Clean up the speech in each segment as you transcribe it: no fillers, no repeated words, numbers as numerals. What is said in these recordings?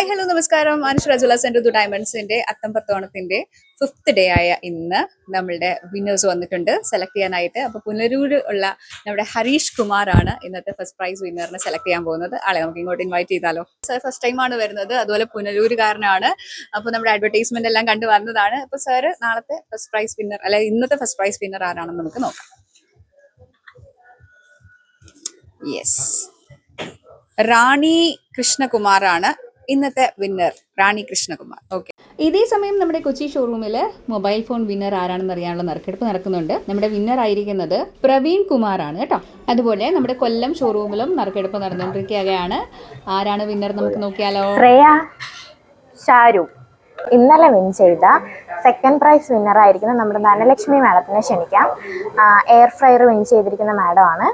Hi hello നമസ്കാരം. Anuswara jewellers and ഡയമണ്ട്സിന്റെ അത്തംപത്തോണത്തിന്റെ 5th ഡേ ആയ ഇന്ന് നമ്മളുടെ വിന്നേഴ്സ് വന്നിട്ടുണ്ട് സെലക്ട് ചെയ്യാനായിട്ട്. അപ്പൊ പുനലൂർ ഉള്ള നമ്മുടെ ഹരീഷ് കുമാർ ആണ് ഇന്നത്തെ ഫസ്റ്റ് പ്രൈസ് വിന്നറിനെ സെലക്ട് ചെയ്യാൻ പോകുന്നത്. ആളെ നമുക്ക് ഇങ്ങോട്ട് ഇൻവൈറ്റ് ചെയ്താലോ. സർ ഫസ്റ്റ് ടൈം ആണ് വരുന്നത്, അതുപോലെ പുനലൂരുകാരനാണ്. അപ്പൊ നമ്മുടെ അഡ്വർടൈസ്മെന്റ് എല്ലാം കണ്ടു വന്നതാണ്. അപ്പൊ സാർ നാളത്തെ ഫസ്റ്റ് പ്രൈസ് വിന്നർ അല്ലെ ഇന്നത്തെ ഫസ്റ്റ് പ്രൈസ് വിന്നർ ആരാണെന്ന് നമുക്ക് നോക്കാം. യെസ്, റാണി കൃഷ്ണകുമാർ ആണ് ഇന്നത്തെ വിന്നർ. റാണി കൃഷ്ണകുമാർ. ഓക്കെ. ഇതേ സമയം നമ്മുടെ കൊച്ചി ഷോറൂമിൽ മൊബൈൽ ഫോൺ വിന്നർ ആരാണെന്ന് അറിയാനുള്ള നറുക്കെടുപ്പ് നടക്കുന്നുണ്ട്. നമ്മുടെ വിന്നർ ആയിരിക്കുന്നത് പ്രവീൺ കുമാർ ആണ് കേട്ടോ. അതുപോലെ നമ്മുടെ കൊല്ലം ഷോറൂമിലും നറുക്കെടുപ്പ് നടന്നുകൊണ്ടിരിക്കുകയാണ്. ആരാണ് വിന്നർ നമുക്ക് നോക്കിയാലോ. ശ്രേയ ഷാരു ഇന്നലെ വിൻ ചെയ്ത സെക്കൻഡ് പ്രൈസ് വിന്നർ ആയിരിക്കുന്ന നമ്മുടെ ധനലക്ഷ്മി മാഡത്തിനെ ക്ഷണിക്കാം. എയർ ഫ്രയർ വിൻ ചെയ്തിരിക്കുന്ന മാഡം ആണ്.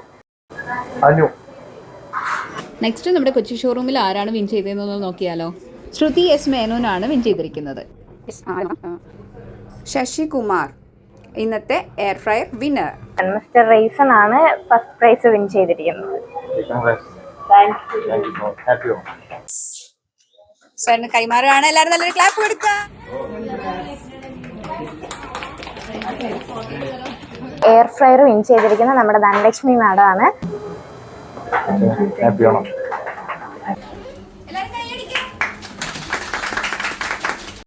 നെക്സ്റ്റ് നമ്മുടെ കൊച്ചി ഷോറൂമിൽ ആരാണ് വിൻ ചെയ്തതെന്ന് നോക്കിയാലോ. ശ്രുതി എസ് മേനോനാണ് വിൻ ചെയ്തിരിക്കുന്നത്. ശശികുമാർ ഇന്നത്തെ air fryer winner. Mister Raisan ആണ് ഫസ്റ്റ് പ്രൈസ് വിൻ ചെയ്തിരിക്കുന്നത്. സാറിന് കൈമാറുകയാണ്. എല്ലാവരും നല്ലൊരു ക്ലാപ്പ് കൊടുക്കുക. എയർ ഫ്രയർ വിൻ ചെയ്തിരിക്കുന്ന നമ്മുടെ ധനലക്ഷ്മി മാഡം ആണ്.